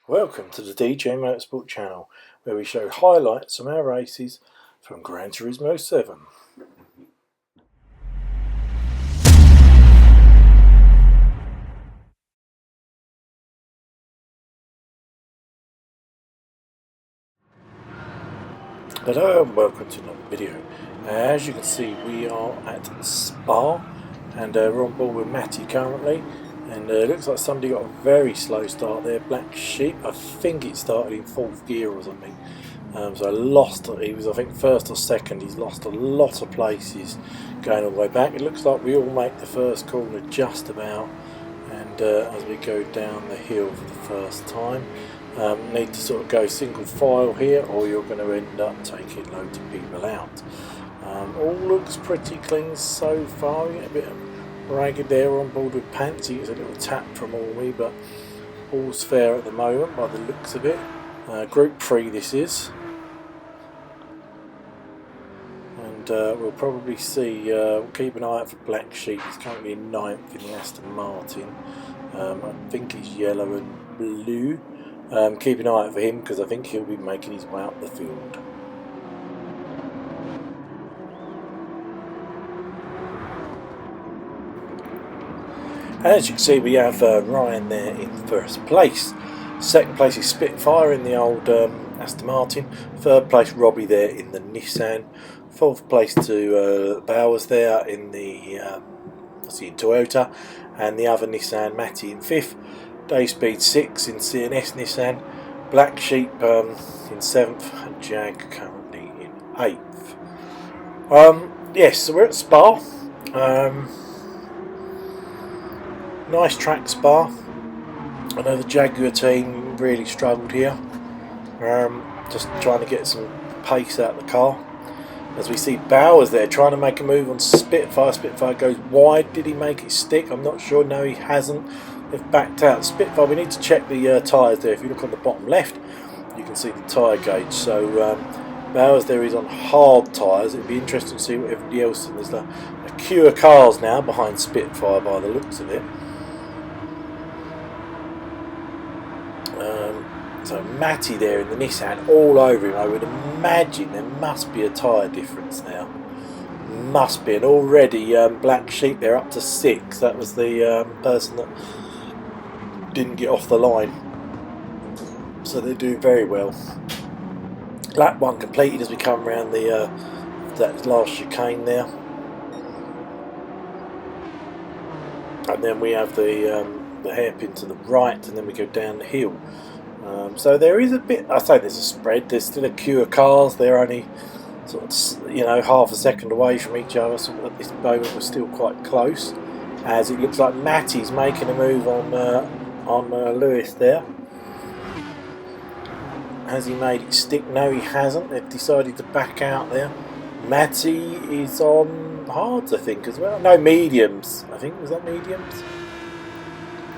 Welcome to the DJ Motorsport channel, where we show highlights from our races from Gran Turismo 7. Hello and welcome to another video. As you can see, we are at Spa and we're on board with Matty currently, and it looks like somebody got a very slow start there. Black Sheep, I think it started in 4th gear or something, so lost. He was, I think, 1st or 2nd. He's lost a lot of places going all the way back. It looks like we all make the first corner just about, and as we go down the hill for the first time, need to sort of go single file here, or you're going to end up taking loads of people out. All looks pretty clean so far. We get a bit of ragged there on board with Pants. He gets a little tap from Ormy, but all's fair at the moment by the looks of it. Group 3 this is, and we'll probably see, we'll keep an eye out for Black Sheep. He's currently in 9th in the Aston Martin. I think he's yellow and blue. Keep an eye out for him, because I think he'll be making his way up the field. As you can see, we have Ryan there in 1st place. 2nd place is Spitfire in the old Aston Martin. 3rd place Robbie there in the Nissan. 4th place to Bowers there in the Toyota, and the other Nissan, Matty in 5th. Day Speed 6 in CNS Nissan. Black Sheep in 7th, and Jag currently in 8th. Yes, so we're at Spa. Nice track, Spa. I know the Jaguar team really struggled here. Just trying to get some pace out of the car. As we see Bowers there trying to make a move on Spitfire. Spitfire goes wide. Did he make it stick? I'm not sure. No, he hasn't. They've backed out. Spitfire, we need to check the tyres there. If you look on the bottom left, you can see the tyre gauge. So Bowers there is on hard tyres. It'd be interesting to see what everybody else is. There's a queue of cars now behind Spitfire by the looks of it. So Matty there in the Nissan all over him. I would imagine there must be a tyre difference now. Must be. And already Black Sheep there up to 6. That was the person that didn't get off the line. So they do very well. Lap 1 completed as we come around the that last chicane there. And then we have the hairpin to the right, and then we go down the hill. So there is a bit, I say there's a spread, there's still a queue of cars. They're only sort of, half a second away from each other, so at this moment we're still quite close, as it looks like Matty's making a move on Lewis there. Has he made it stick? No, he hasn't. They've decided to back out there. Matty is on hards, I think, as well. No, mediums. I think, was that mediums?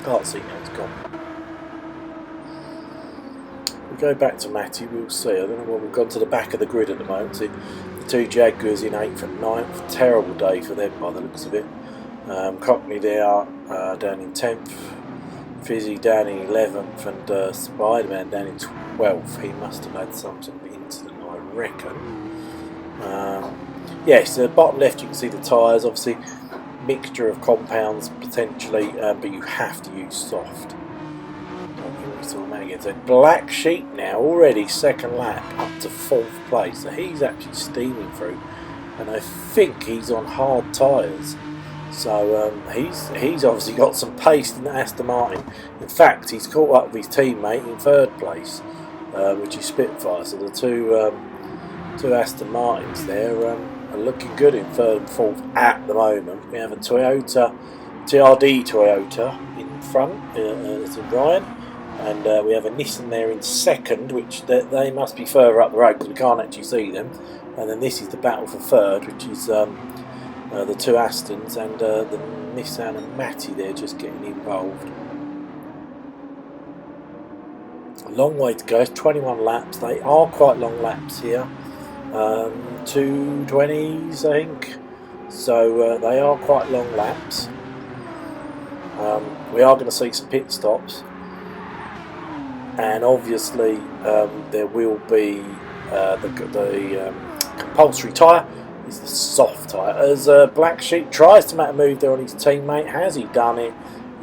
Can't see now, it's gone. Go back to Matty, we'll see. I don't know why we've gone to the back of the grid at the moment. See, the 2 Jaguars in 8th and 9th. Terrible day for them by the looks of it. Cockney there down in 10th. Fizzy down in 11th, and Spider-Man down in 12th. He must have had some sort of incident, I reckon. Yes, the bottom left you can see the tyres. Obviously, mixture of compounds potentially, but you have to use soft. So Black Sheep now already 2nd lap up to 4th place, so he's actually steaming through, and I think he's on hard tyres. So he's obviously got some pace in the Aston Martin. In fact, he's caught up with his teammate in 3rd place, which is Spitfire. So the two Aston Martins there are looking good in 3rd and 4th at the moment. We have a Toyota, TRD Toyota in front, it's a Ryan. And we have a Nissan there in 2nd, which they must be further up the road because we can't actually see them. And then this is the battle for 3rd, which is the 2 Astons, and the Nissan and Matty there just getting involved. A long way to go, 21 laps. They are quite long laps here. 2:20s, I think. So they are quite long laps. We are going to see some pit stops. and obviously there will be the compulsory tyre is the soft tyre. As Black Sheep tries to make a move there on his teammate, has he done it?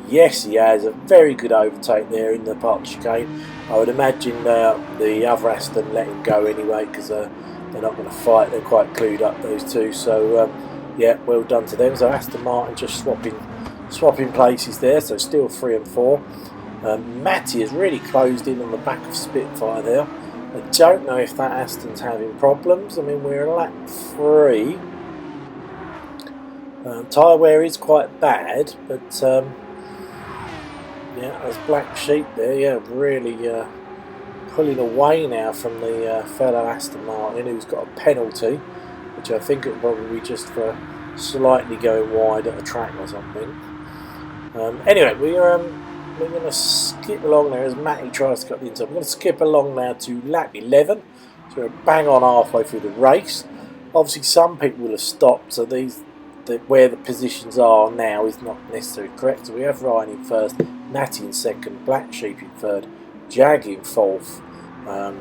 Yes, he has. A very good overtake there in the part of the chicane. I would imagine the other Aston let him go anyway, because they're not going to fight. They're quite clued up, those two. So yeah, well done to them. So Aston Martin just swapping places there. So still 3 and 4. Matty has really closed in on the back of Spitfire there. I don't know if that Aston's having problems. I mean, we're lap 3. Tyre wear is quite bad, but yeah, there's Black Sheep there. Yeah, really pulling away now from the fellow Aston Martin, who's got a penalty, which I think it'll probably be just for slightly going wide at a track or something. Anyway, we're going to skip along there as Matty tries to cut the inside. We're going to skip along now to lap 11. So we're bang on halfway through the race. Obviously, some people will have stopped, so where the positions are now is not necessarily correct. So we have Ryan in first, Matty in second, Black Sheep in third, Jag in fourth.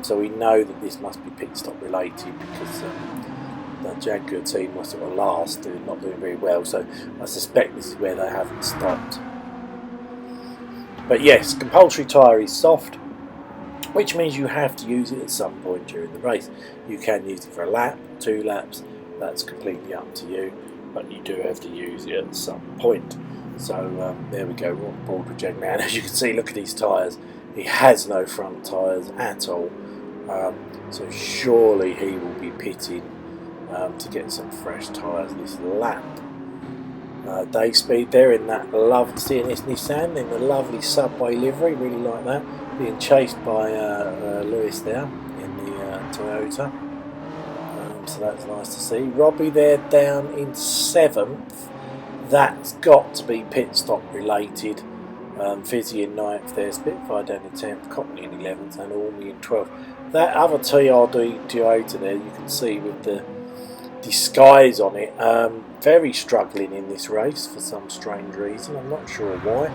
So we know that this must be pit stop related, because the Jaguar team was sort of last, not doing very well. So I suspect this is where they haven't stopped. But yes, compulsory tyre is soft, which means you have to use it at some point during the race. You can use it for a lap, 2 laps, that's completely up to you, but you do have to use it at some point. So there we go, we're on board with Jag now. And as you can see, look at these tyres. He has no front tyres at all, so surely he will be pitting to get some fresh tyres this lap. Day Speed there in that lovely CNS Nissan in the lovely Subway livery, really like that, being chased by Lewis there in the Toyota, so that's nice to see. Robbie there down in 7th, that's got to be pit stop related. Fizzy in 9th there, Spitfire down in 10th, Cockney in 11th and Ormy in 12th. That other TRD Toyota there, you can see with the disguise on it, very struggling in this race for some strange reason. I'm not sure why.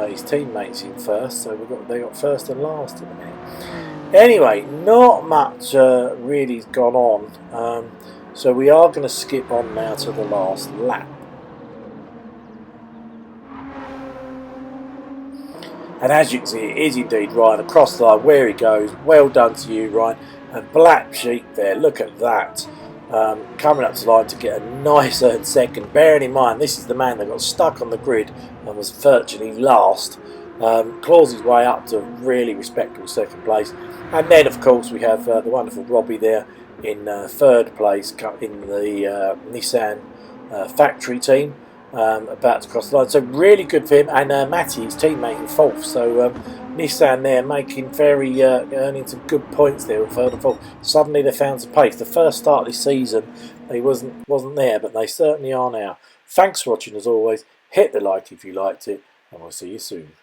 His teammates in first, so they got first and last in a minute. Anyway, not much really has gone on, so we are going to skip on now to the last lap. And as you can see, it is indeed Ryan across the line, where he goes. Well done to you, Ryan. And Black Sheep there, look at that. Coming up to the line to get a nice earned second. Bearing in mind, this is the man that got stuck on the grid and was virtually last. Claws his way up to a really respectable second place. And then, of course, we have the wonderful Robbie there in third place in the Nissan factory team. About to cross the line, so really good for him. And Matty, his teammate, in fourth. So Nissan there earning some good points there in third and fourth. Suddenly they found some pace. The first start of this season they wasn't there, but they certainly are now. Thanks for watching as always. Hit the like if you liked it, and we'll see you soon.